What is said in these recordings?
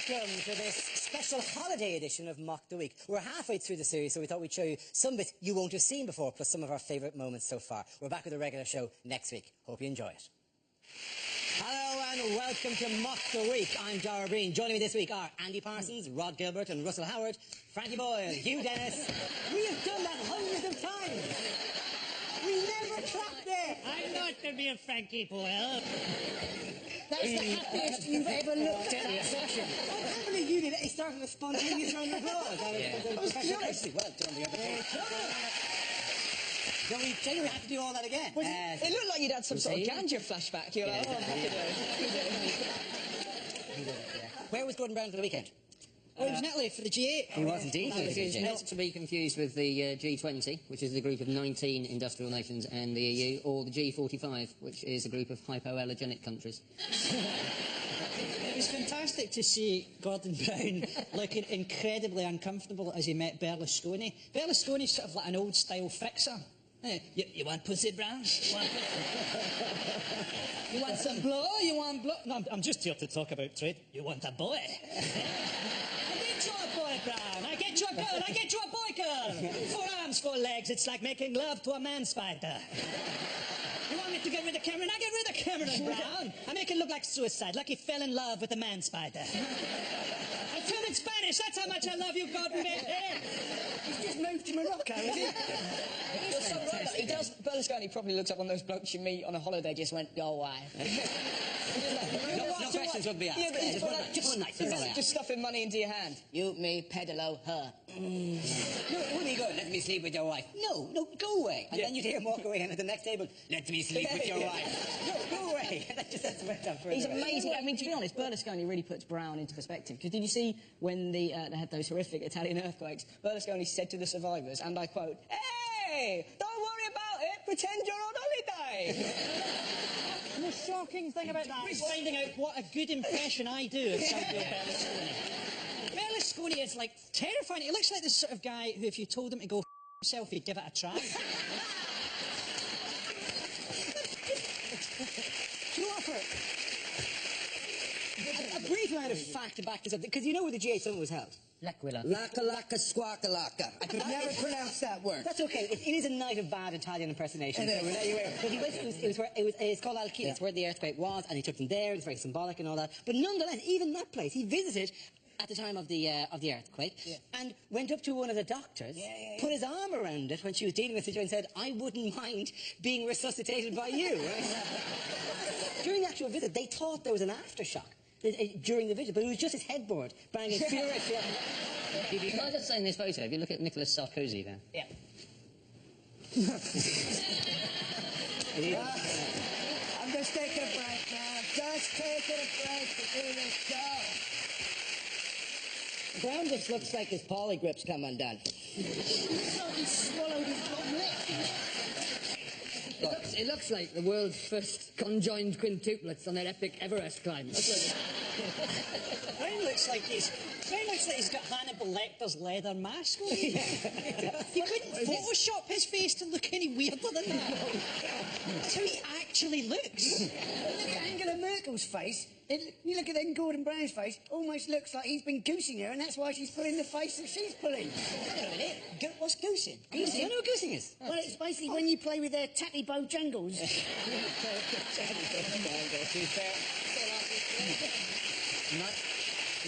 welcome to this special holiday edition of Mock the Week. We're halfway through the series, so we thought we'd show you some bits you won't have seen before, plus some of our favourite moments so far. We're back with a regular show next week. Hope you enjoy it. Hello and welcome to Mock the Week. I'm Dara Breen. Joining me this week are Andy Parsons, Rod Gilbert and Russell Howard, Frankie Boyle, Hugh Dennis. We have done that hundreds of times. We never clapped there. I'm not to be a Frankie Boyle. That's the happiest you've ever looked at that session. I can't believe you did it. It started with a spontaneous round of applause. That was professional. Well done, the other So we genuinely have to do all that again. It looked like you'd had some sort of Gandhi flashback. You're like, oh, Where was Gordon Brown for the weekend? Oh, he was in Italy for the G8. He was indeed. It is not to be confused with the G20, which is the group of 19 industrial nations and the EU, or the G45, which is a group of hypoallergenic countries. It was fantastic to see Gordon Brown looking incredibly uncomfortable as he met Berlusconi. Berlusconi's sort of like an old-style fixer. You want pussy, Brown? You want some blow? You want blow? No, I'm just here to talk about trade. You want a boy? I get you a boy, Brown. I get you a girl. I get you a boy girl. 4 arms, 4 legs. It's like making love to a man spider. You want me to get rid of Cameron? I get rid of Cameron, Brown. I make it look like suicide, like he fell in love with a man spider. I tell in Spanish, that's how much I love you, Gordon, baby. He's just moved to Morocco, is he? You're so right, he does. Berlusconi probably looks up on those blokes you meet on a holiday, just went, go away. No questions would be asked. Yeah, but just one night. Just stuffing money into your hand. You, me, pedalo, her. No, it would be good. Let me sleep with your wife. No, go away. And then you'd hear him walk away and at the next table, let me sleep with your wife. No, go away. That's went on further. He's amazing. I mean, to be honest, Berlusconi really puts Brown into perspective. Because did you see when they had those horrific Italian earthquakes, Berlusconi said to the survivors, and I quote, "Hey, don't worry about it. Pretend you're on holiday." The most shocking thing about that is finding out what a good impression I do of Silvio Berlusconi. Berlusconi is, like, terrifying. He looks like the sort of guy who, if you told him to go himself, he'd give it a try. Do you offer a brief amount of fact to back this up? Because you know where the G8 summit was held? L'Aquila. Laka laka squawka laka. I could never pronounce that word. That's okay. It is a night of bad Italian impersonation. So we'll let you wear. But it's called Alquila. Yeah. It's where the earthquake was, and he took them there. It's very symbolic and all that. But nonetheless, even that place, he visited at the time of the earthquake, and went up to one of the doctors, put his arm around it when she was dealing with it, and said, "I wouldn't mind being resuscitated by you." Right? During the actual visit, they thought there was an aftershock during the visit, but it was just his headboard banging furiously. Can I just say in this photo, if you look at Nicolas Sarkozy there? Yeah. I'm just taking a break now. Just taking a break to do this show. Brown just looks like his polygrips come undone. He swallowed his bottom lip. It looks like the world's first conjoined quintuplets on their epic Everest climb. Brown looks like he's got Hannibal Lecter's leather mask on. You couldn't Photoshop his face to look any weirder than that. That's how he actually looks. Look at Angela Merkel's face. You look at then Gordon Brown's face, almost looks like he's been goosing her, and that's why she's pulling the face that she's pulling. Wait a minute. What's goosing? Goosing? I know what goosing is. Well, it's basically when you play with their tatty bow jangles.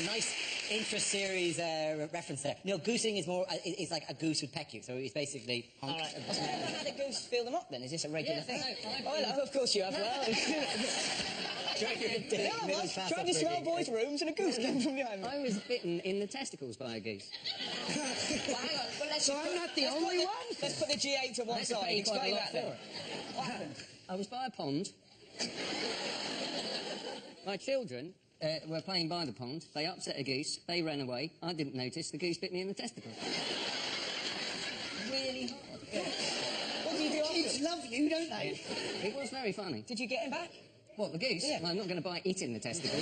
Nice intra-series reference there. No, goosing is more, it's like a goose would peck you, so it's basically honk. Right. How did goose fill them up then? Is this a regular thing? Oh, of course you have. Well. Tried to smell boys' rooms and a goose came from behind me. I was bitten in the testicles by a goose. Well, hang on. Well, So I'm not the only one? Let's put the G8 to one side. Explain that then. What happened? I was by a pond. My children were playing by the pond. They upset a goose. They ran away. I didn't notice. The goose bit me in the testicle. Really hard. What do you do? Kids love you, don't they? It was very funny. Did you get him back? What, the goose? Yeah. Well, I'm not going to buy it in the testicle.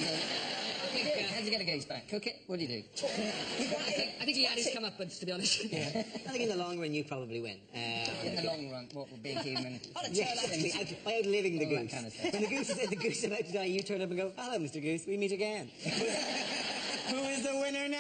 How do you get a goose back? Cook it? What do you do? I think he had his comeuppance, to be honest. I think in the long run you probably win. In the long run, what would be human? By outliving the goose. Kind of stuff. When the goose is about to die, you turn up and go, "Hello, Mr. Goose, we meet again." Who is the winner now?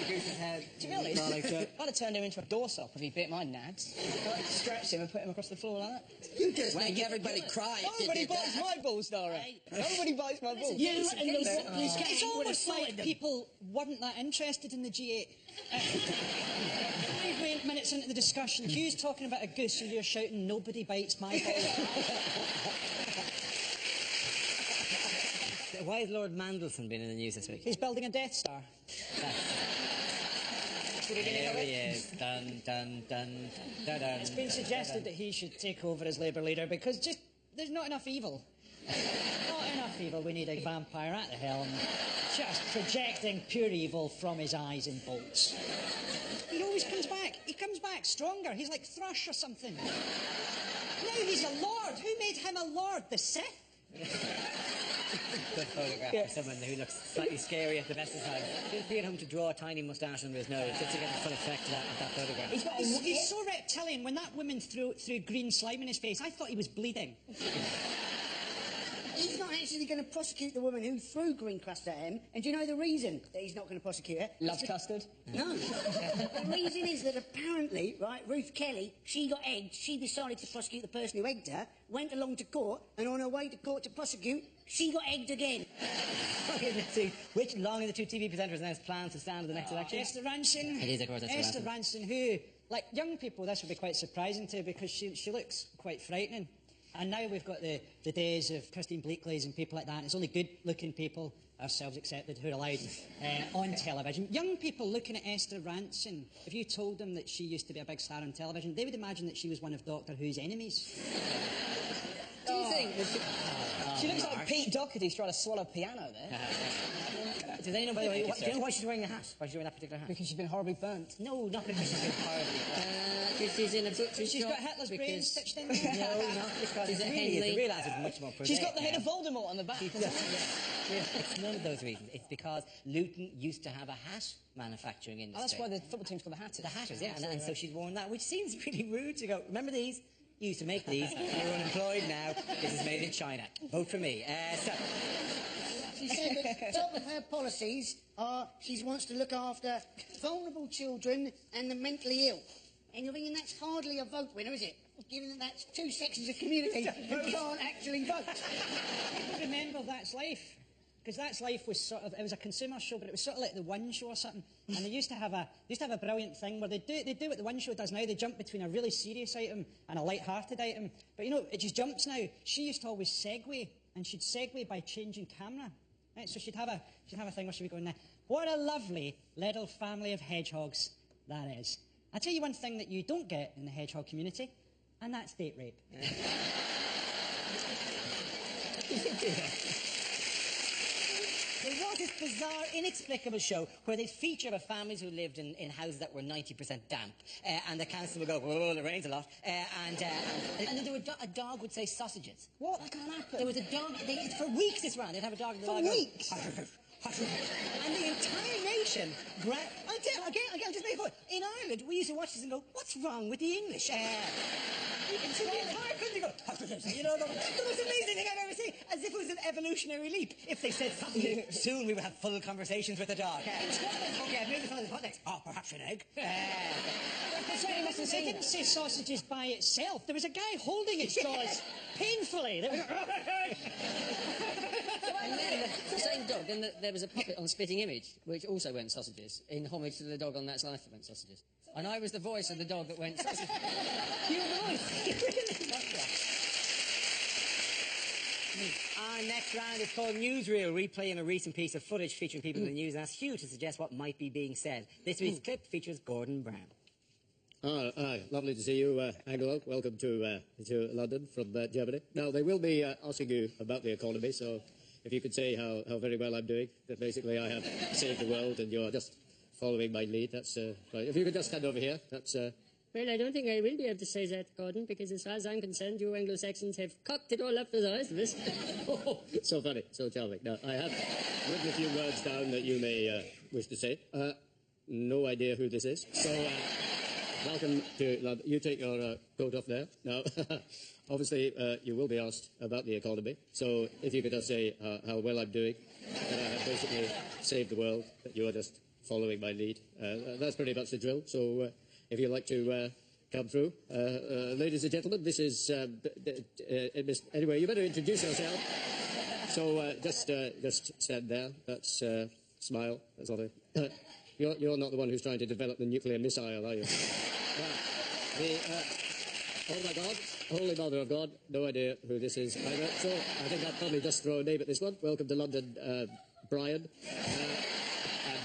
Goose's head. To be honest, I'd have turned him into a doorstop if he bit my nads. I'd stretch him and put him across the floor like that. You just make everybody cry. Nobody bites my balls, Dara. Nobody bites my balls. It's almost like people weren't that interested in the G8. 5 minutes into the discussion, Hugh's talking about a goose and you're shouting, nobody bites my balls. Why has Lord Mandelson been in the news this week? He's building a Death Star. There he is. Dun, dun, dun, dun, dun. It's been suggested that he should take over as Labour leader because just there's not enough evil. Not enough evil. We need a vampire at the helm, just projecting pure evil from his eyes in bolts. He always comes back. He comes back stronger. He's like Thrush or something. Now he's a lord. Who made him a lord? The Sith? Good photograph of someone who looks slightly scary at the best of times. Feel free at home to draw a tiny moustache under his nose just to get the full effect of that photograph. He's so reptilian. When that woman threw green slime in his face, I thought he was bleeding. He's not actually going to prosecute the woman who threw green crust at him. And do you know the reason that he's not going to prosecute her? Loves custard? No. The reason is that apparently, right, Ruth Kelly, she got egged. She decided to prosecute the person who egged her, went along to court, and on her way to court to prosecute, she got egged again. Which long of the two TV presenters announced plans to stand in the next election? Esther Ranson. It is, of course, Esther Ranson, who, like young people, this would be quite surprising to because she looks quite frightening. And now we've got the days of Christine Bleakleys and people like that, and it's only good-looking people, ourselves accepted, who are allowed on television. Young people looking at Esther Ranson, if you told them that she used to be a big star on television, they would imagine that she was one of Doctor Who's enemies. Do you think that she looks like Pete Doherty's trying to swallow piano there? Does anyone, by the way, do you know why she's wearing a hat? Why she's wearing that particular hat? Because she's been horribly burnt. No, not because she's been horribly burnt. Because she's in a butcher's She's shop. got Hitler's brains stitched in there. No, not because she's the real answer is much more prosaic. She's got the head of Voldemort on the back. It's none of those reasons. It's because Luton used to have a hat manufacturing industry. Oh, that's why the football team's called the Hatters. The Hatters, yeah. And so she's worn that, which seems really rude to go, remember these? You used to make these. You're unemployed now. This is made in China. Vote for me. She said that top of her policies are she wants to look after vulnerable children and the mentally ill. And you're thinking that's hardly a vote winner, is it? Given that that's two sections of community who can't actually vote. Remember That's Life? Because That's Life was sort of, it was a consumer show, but it was sort of like the One Show or something. And they used to have a brilliant thing where they do what the One Show does now. They jump between a really serious item and a light-hearted item. But you know, it just jumps now. She used to always segue, and she'd segue by changing camera. Right, so she'd have a thing where she'd be going there. What a lovely little family of hedgehogs that is. I'll tell you one thing that you don't get in the hedgehog community, and that's date rape. There was this bizarre, inexplicable show where they'd feature families who lived in houses that were 90% damp, and the council would go, oh, it rains a lot, and then a dog would say sausages. What? That can't happen. There was a dog, for weeks this ran, they'd have a dog in the For weeks? And the entire nation, I'll just make a point. In Ireland, we used to watch this and go, what's wrong with the English? So the entire country go, you know, the most amazing thing I've ever seen, as if it was an evolutionary leap. If they said something, soon we would have full conversations with the dog. Okay, maybe something, what next? Oh, perhaps an egg. They didn't say sausages by itself. There was a guy holding its jaws painfully. And then the same dog, then there was a puppet on Spitting Image, which also went sausages, in homage to the dog on That's Life that went sausages. And I was the voice of the dog that went sausages. You were the voice. Our next round is called Newsreel, replaying a recent piece of footage featuring people in the news and ask Hugh to suggest what might be being said. This week's clip features Gordon Brown. Lovely to see you, Angelo. Welcome to London from Germany. Now, they will be asking you about the economy, so if you could say how very well I'm doing, that basically I have saved the world and you're just following my lead, that's right. If you could just stand over here, that's... Well, I don't think I will be able to say that, Gordon, because as far as I'm concerned, you Anglo-Saxons have cocked it all up for the rest of us. Oh, so funny, so charming. Now, I have written a few words down that you may wish to say. No idea who this is, so... welcome to London. You take your coat off there. Now, obviously, you will be asked about the economy. So if you could just say how well I'm doing, that I have basically saved the world, that you are just following my lead. That's pretty much the drill. So if you'd like to come through. Ladies and gentlemen, this is... anyway, you better introduce yourself. So just stand there. That's... smile. That's all. You're not the one who's trying to develop the nuclear missile, are you? Oh my God, Holy Mother of God, no idea who this is either. So I think I'd probably just throw a name at this one. Welcome to London, Brian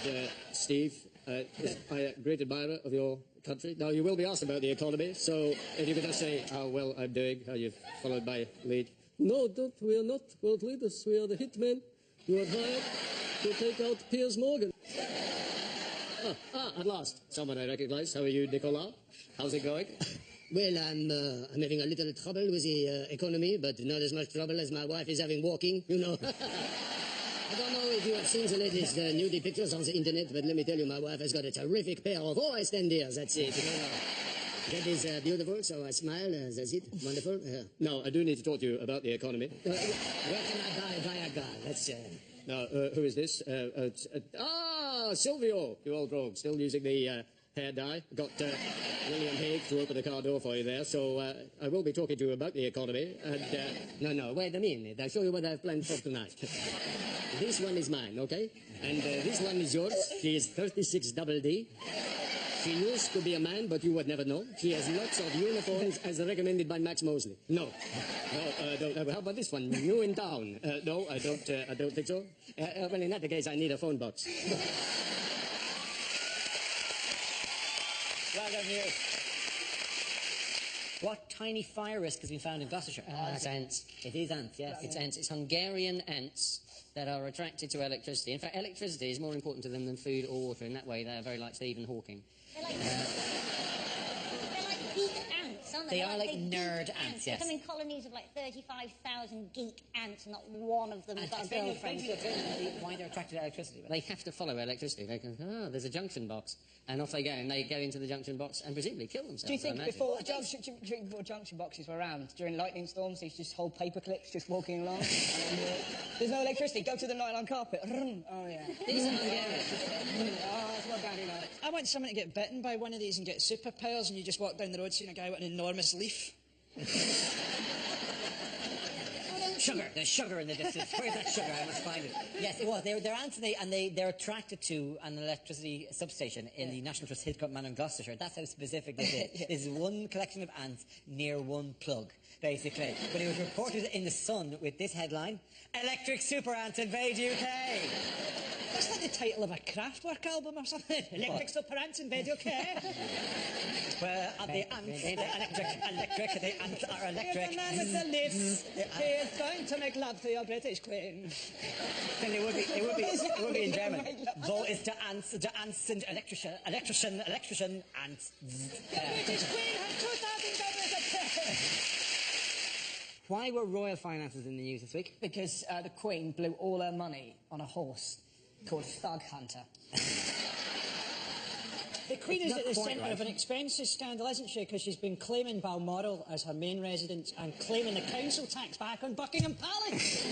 and Steve. I'm a great admirer of your country. Now, you will be asked about the economy, so if you could just say how well I'm doing, how you've followed my lead. No, we are not world leaders. We are the hitmen. You are hired to take out Piers Morgan. At last, someone I recognise. How are you, Nicolas? How's it going? Well, I'm having a little trouble with the economy, but not as much trouble as my wife is having walking, you know. I don't know if you have seen the latest nudie pictures on the internet, but let me tell you, my wife has got a terrific pair of Oyster ears, that's it. You know. That is beautiful, so I smile, that's it, wonderful. No, I do need to talk to you about the economy. Where can I buy Viagra? That's... Now, who is this? Silvio, you old rogue, still using the hair dye. Got William Hague to open the car door for you there, so I will be talking to you about the economy, and... No, wait a minute, I'll show you what I've planned for tonight. This one is mine, okay? And this one is yours. She is 36 double D. She used to be a man, but you would never know. She has lots of uniforms as recommended by Max Mosley. No, don't. How about this one? New in town. No, I don't think so. Well, in that case, I need a phone box. Well done, you. What tiny fire risk has been found in Gloucestershire? It's ants. It is ants, yes. It's ants. It's Hungarian ants that are attracted to electricity. In fact, electricity is more important to them than food or water. In that way, they are very like Stephen Hawking. They're like geek ants, aren't they? They are like big nerd geek ants, yes. They come in colonies of like 35,000 geek ants, not one of them has got a girlfriend. Why they're attracted to electricity? They have to follow electricity. They go, there's a junction box. And off they go, and they go into the junction box and presumably kill themselves. Do you think before junction boxes were around, during lightning storms, they used to just hold paper clips just walking along? There's no electricity, go to the nylon carpet. Oh, yeah. These are Hungarian. It's not bad enough. I want someone to get bitten by one of these and get superpowers, and you just walk down the road seeing a guy with an enormous leaf. Sugar. There's sugar in the distance. Where's that sugar? I must find it. Yes, it was. They're ants, and they're attracted to an electricity substation in the National Trust Hillcote Manor in Gloucestershire. That's how specific this is. Yeah. There's one collection of ants near one plug, basically. But it was reported in The Sun with this headline: Electric super ants invade UK. That's like the title of a Kraftwerk album or something. Electric super ants invade UK. Well, the ants, the electric, the ants are electric. The man with the lifts, he is going to make love to your British Queen. Then it would be in German. Wo ist der ants? The ants sind electrician, ants. British Queen has 2,000 dollars a day. Why were royal finances in the news this week? Because the Queen blew all her money on a horse called Thug Hunter. The Queen It's is at the not quite centre right. of an expenses scandal, isn't she? Because she's been claiming Balmoral as her main residence and claiming the council tax back on Buckingham Palace.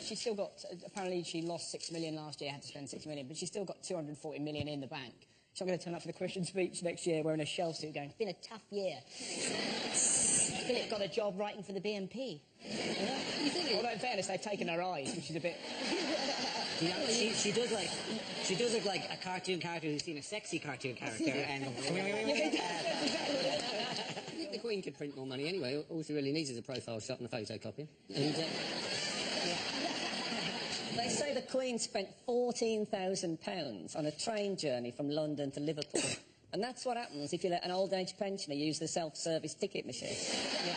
She's still got, apparently she lost 6 million last year, had to spend 6 million, but she's still got 240 million in the bank. She's not going to turn up for the Christian speech next year wearing a shell suit going, it's been a tough year. Philip got a job writing for the BNP. You think? Although in fairness, they've taken her eyes, which is a bit... She does look like a cartoon character who's seen a sexy cartoon character. I think the Queen could print more money anyway. All she really needs is a profile shot and a photocopy. And, They say the Queen spent £14,000 on a train journey from London to Liverpool. And that's what happens if you let an old age pensioner use the self-service ticket machine. Yeah.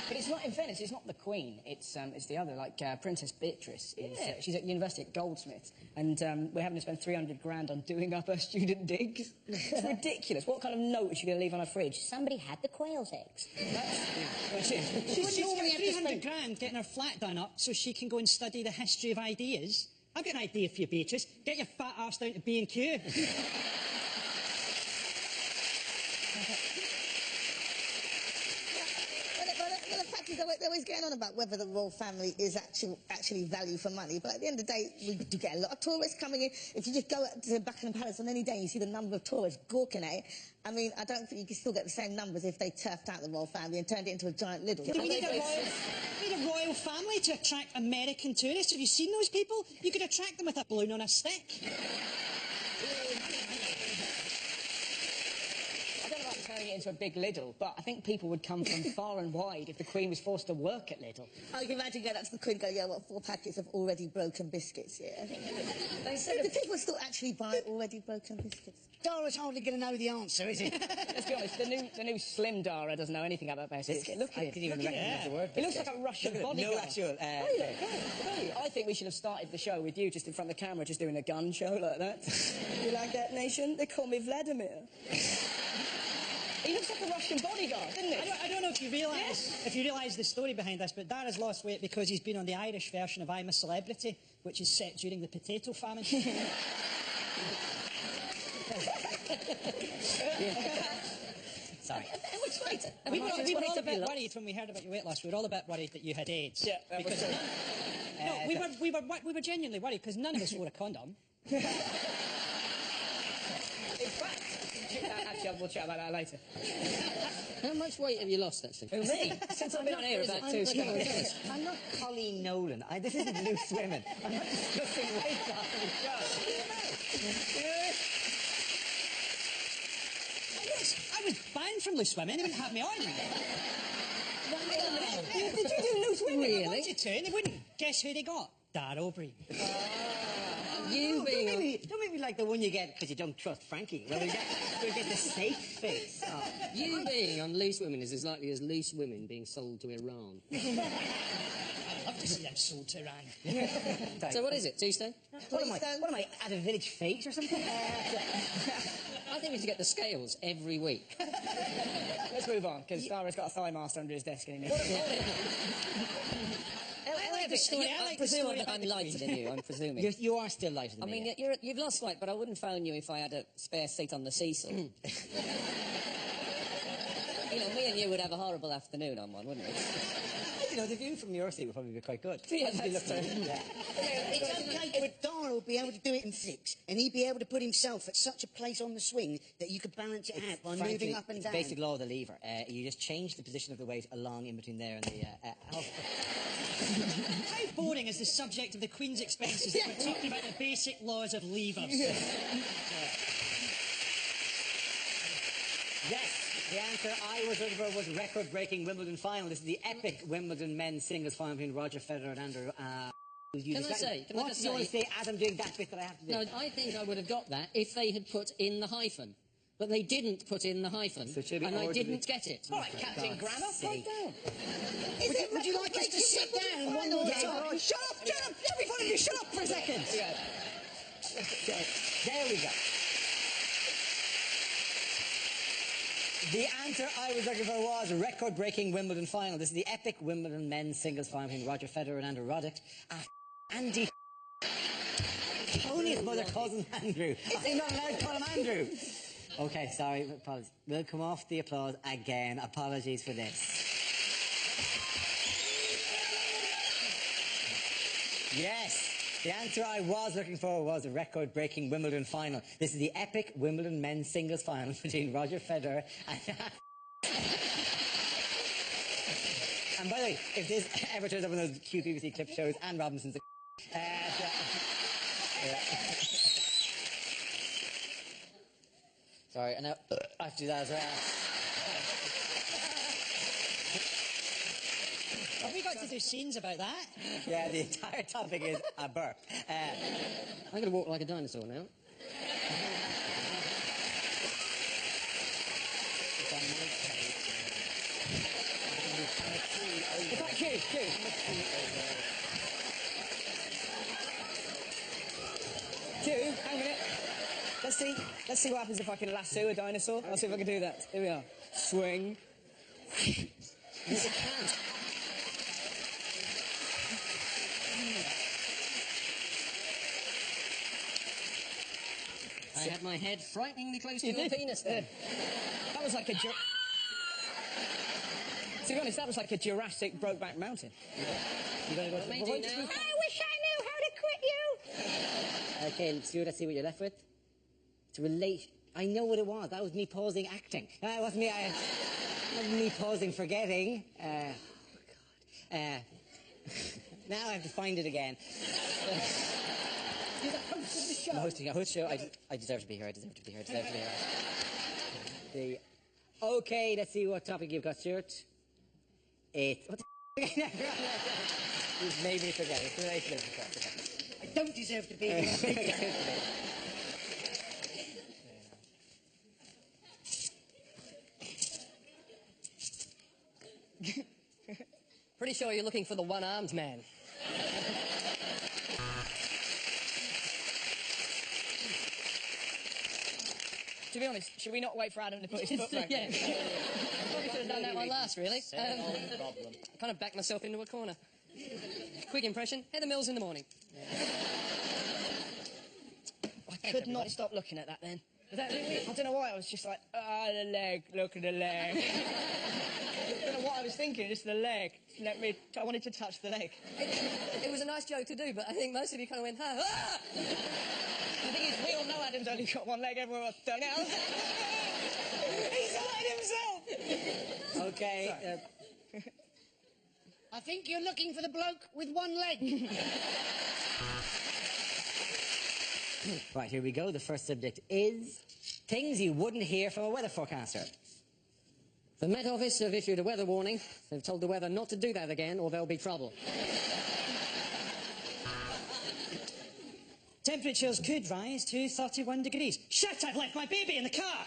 But it's not, in fairness, it's not the Queen, it's the other, like Princess Beatrice. She's at university at Goldsmiths, and we're having to spend 300 grand on doing up her student digs. It's ridiculous. What kind of note is she going to leave on her fridge? Somebody had the quail's eggs. She's normally 300 grand getting her flat done up so she can go and study the history of ideas. I've got an idea for you, Beatrice. Get your fat arse down to B&Q. they're always getting on about whether the royal family is actually value for money, but at the end of the day, we do get a lot of tourists coming in. If you just go to Buckingham Palace on any day and you see the number of tourists gawking at it, I mean, I don't think you can still get the same numbers if they turfed out the royal family and turned it into a giant Lidl. We need a royal family to attract American tourists. Have you seen those people? You could attract them with a balloon on a stick. I don't know about turning it into a big Lidl, but I think people would come from far and wide if the Queen was forced to work at Lidl. I can imagine going up to the Queen and go, yeah, what, 4 packets of already broken biscuits, yeah? Do people still actually buy already broken biscuits? Dara's hardly going to know the answer, is he? Let's be honest, the new slim Dara doesn't know anything about biscuits. Look at it. I didn't even recognise the word. It looks like a Russian bodyguard. No actual... I think we should have started the show with you just in front of the camera, just doing a gun show like that. You like that, nation? They call me Vladimir. He looks like a Russian bodyguard, doesn't he? I don't know if you realise the story behind this, but Dara's lost weight because he's been on the Irish version of I'm a Celebrity, which is set during the potato famine. Sorry. We were all a bit worried when we heard about your weight loss. We were all a bit worried that you had AIDS. Yeah, that was true. No, we were genuinely worried because none of us wore a condom. In fact, actually, we'll chat about that later. How much weight have you lost, actually? Who, me? Since I've been on here, about 2 stone. I'm not Colleen Nolan. This isn't Loose Women. I'm not discussing weight loss on the show. I was banned from Loose Women. They wouldn't have me on. Did you do Loose Women? I wanted to, and they wouldn't. Guess who they got? Dara O'Brien. Don't make me like the one you get because you don't trust Frankie. Well, we get the safe face. Oh. You being on Loose Women is as likely as Loose Women being sold to Iran. I'd love to see them sold to Iran. So what is it, 2 stone? What am I, at a village fete or something? I think we should get the scales every week. Let's move on, because Dara's got a thigh master under his desk and he needs I like the story. I'm presuming that I'm lighter than you, I'm presuming. You are still lighter than me. I mean, you've lost weight, but I wouldn't phone you if I had a spare seat on the seesaw. You know, me and you would have a horrible afternoon on one, wouldn't we? You know, the view from your seat would probably be quite good. Yeah, that's true. It's okay, but Dara will be able to do it in 6, and he'd be able to put himself at such a place on the swing that you could balance it out by moving up and down. It's basic law of the lever. You just change the position of the weight along in between there and the... How boring is the subject of the Queen's expenses that we're talking about the basic laws of levers? Yes, the answer I was looking for was record-breaking Wimbledon final. This is the epic Wimbledon men's singles final between Roger Federer and Andrew. Can I say? What do you want to say as I'm doing that bit that I have to do? No, I think I would have got that if they had put in the hyphen. But they didn't put in the hyphen, So and I didn't get it. All right, Captain Grammar, pipe down. Would you like us to sit down one more time? Shut up! Every one of you, shut up for a second! There we go. The answer I was looking for was a record-breaking Wimbledon final. This is the epic Wimbledon men's singles final between Roger Federer and Andrew Roddick. Andy... Tony's mother calls him Andrew. I'm not allowed to call him Andrew. Okay, sorry, apologies. We'll come off the applause again. Apologies for this. Yes, the answer I was looking for was a record-breaking Wimbledon final. This is the epic Wimbledon men's singles final between Roger Federer and... And by the way, if this ever turns up on those cute BBC clip shows, Anne Robinson's... Sorry, and now I have to do that as well. Have we got to do scenes about that? Yeah, the entire topic is a burp. I'm going to walk like a dinosaur now. In fact, Q. Q, hang a minute. Let's see what happens if I can lasso a dinosaur. I'll see if I can do that. Here we are. Swing. There's a cat. I had my head frighteningly close to your penis there. That was like a joke. To be honest, that was like a Jurassic Brokeback Mountain. You gonna go to the point now? I wish I knew how to quit you. Okay, Stuart, let's see what you're left with. To relate... I know what it was. That was me pausing acting. That wasn't me... wasn't me pausing forgetting. Oh, God. Now I have to find it again. You're the host of the show. I'm hosting a host show. I deserve to be here. I deserve to be here. I deserve to be here. Okay, let's see what topic you've got, Stuart. It's... What the You've made me forget. It's related to it. I don't deserve to be here. Pretty sure you're looking for the one-armed man. To be honest, should we not wait for Adam to put his foot back? Yeah. Probably should have done that one last, really. Kind of backed myself into a corner. Quick impression, Heather Mills in the morning. I could not stop looking at that then. Was that really? I don't know why, I was just like, the leg, look at the leg. I don't know what I was thinking, just the leg. I wanted to touch the leg. It was a nice joke to do, but I think most of you kind of went, ah! The thing is, we all know Adam's only got one leg, everyone else don't. He's lied himself! Okay, I think you're looking for the bloke with one leg. Right, here we go. The first subject is things you wouldn't hear from a weather forecaster. The Met Office have issued a weather warning. They've told the weather not to do that again or there'll be trouble. Temperatures could rise to 31 degrees. Shit, I've left my baby in the car!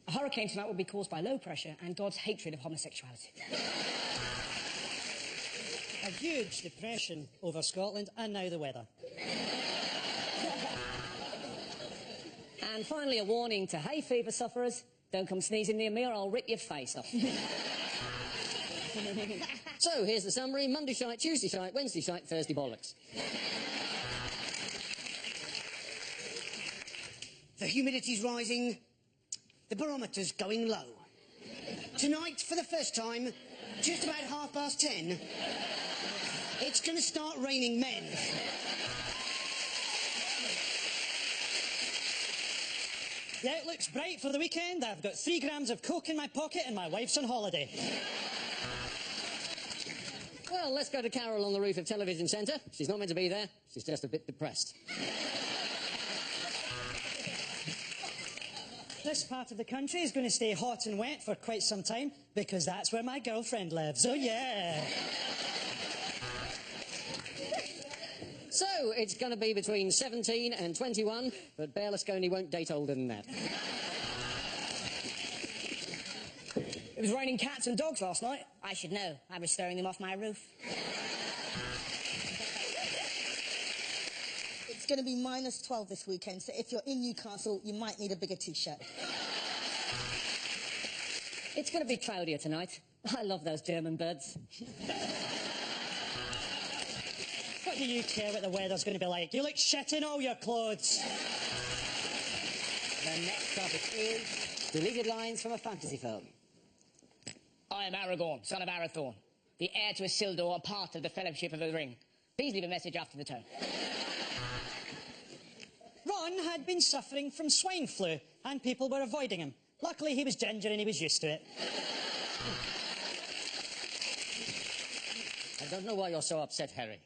A hurricane tonight will be caused by low pressure and God's hatred of homosexuality. A huge depression over Scotland, and now the weather. And finally, a warning to hay fever sufferers. Don't come sneezing near me or I'll rip your face off. So, here's the summary. Monday shite, Tuesday shite, Wednesday shite, Thursday bollocks. The humidity's rising. The barometer's going low. Tonight, for the first time, just about 10:30, it's going to start raining men. The outlook's bright for the weekend. I've got 3 grams of coke in my pocket and my wife's on holiday. Well, let's go to Carol on the roof of Television Centre. She's not meant to be there. She's just a bit depressed. This part of the country is going to stay hot and wet for quite some time because that's where my girlfriend lives. Oh, yeah. So, it's going to be between 17 and 21, but Berlusconi won't date older than that. It was raining cats and dogs last night. I should know. I was throwing them off my roof. It's going to be -12 this weekend, so if you're in Newcastle, you might need a bigger T-shirt. It's going to be cloudier tonight. I love those German birds. What do you care what the weather's going to be like? You look shit in all your clothes. the next topic is deleted lines from a fantasy film. I am Aragorn, son of Arathorn, the heir to Isildur, a part of the Fellowship of the Ring. Please leave a message after the tone. Ron had been suffering from swine flu, and people were avoiding him. Luckily, he was ginger and he was used to it. I don't know why you're so upset, Harry.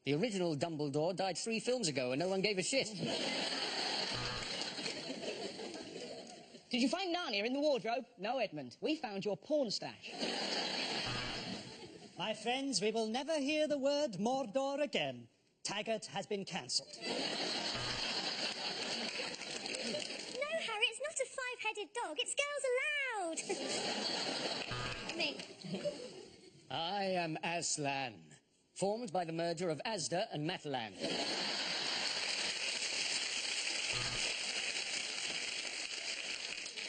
The original Dumbledore died 3 films ago and no one gave a shit. Did you find Narnia in the wardrobe? No, Edmund. We found your porn stash. My friends, we will never hear the word Mordor again. Taggart has been cancelled. No, Harry, it's not a 5-headed dog. It's girls allowed. Me. I am Aslan, formed by the merger of Asda and Matalan.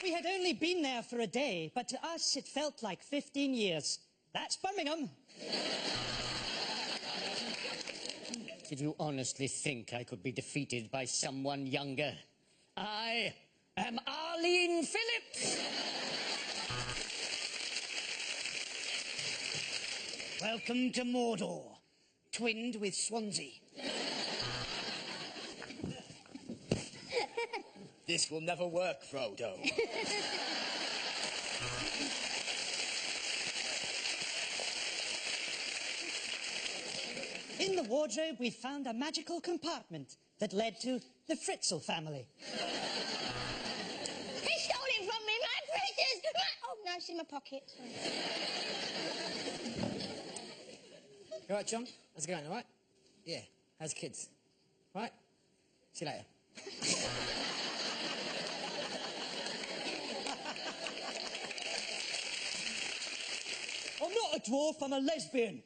We had only been there for a day, but to us it felt like 15 years. That's Birmingham. Did you honestly think I could be defeated by someone younger? I am Ali! Arlene Phillips. Welcome to Mordor, twinned with Swansea. This will never work, Frodo. In the wardrobe, we found a magical compartment that led to the Fritzl family. He stole it from me, my precious! Oh, no, it's in my pocket. You all right, John? How's it going, all right? Yeah. How's the kids? All right? See you later. I'm not a dwarf, I'm a lesbian.